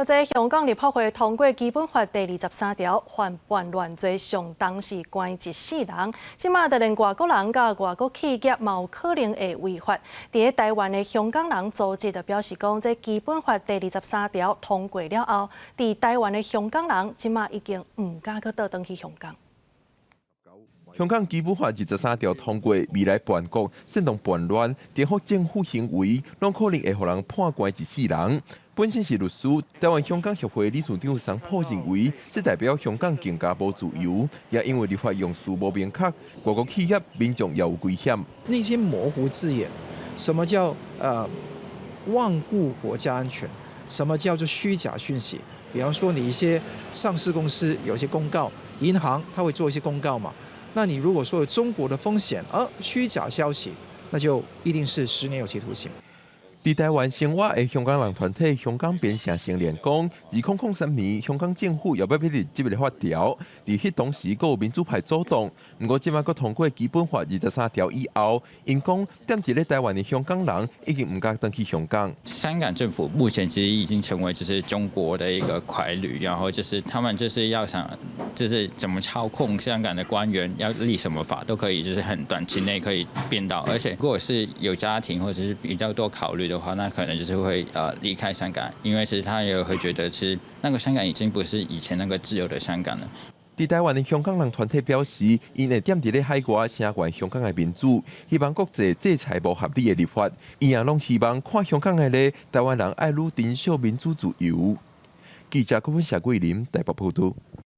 在香港立法会通过基本法第23条，犯叛乱罪上当是关1世人。即马就连外国人甲外国企业嘛有可能会违法。伫台湾的香港人组织就表示讲，这基本法第23条通过了后，伫台湾的香港人即马已经唔敢去倒转去香港。 香港基本法23条通过，未来叛国、煽动叛乱、颠覆政府行为，拢可能会互人判关1世人。本身是律师，台湾香港协会理事长桑普认为，这代表香港更加无自由，也因为立法用词无明确，外国企业、民众也有危险。那些模糊字眼，什么叫罔顾国家安全？什么叫做虚假讯息？比方说，你一些上市公司有些公告，银行它会做一些公告嘛。 那你如果说有中国的风险，虚假消息，那就一定是10年有期徒刑。 伫台湾生活的香港人团体香港编成成连讲，2003年香港政府又要批这个法条，伫迄当时阁有民主派主动，不过即马阁通过基本法23条以后，因讲踮伫咧台湾的香港人已经唔敢登去香港。香港政府目前其实已经成为就是中国的一个傀儡，然后就是他们就是要想就是怎么操控香港的官员，要立什么法都可以，就是很短期内可以变到，而且如果是有家庭或者是比较多考虑 的话，那可能就是会离开香港，因为其实他也会觉得，其实那个香港已经不是以前那个自由的香港了。伫台湾的香港人团体表示，因会踮伫咧海外声援香港的民主，希望国际制裁无合理的立法，因也拢希望看香港的咧台湾人爱愈珍惜民主自由。记者郭文霞、桂林台北报道。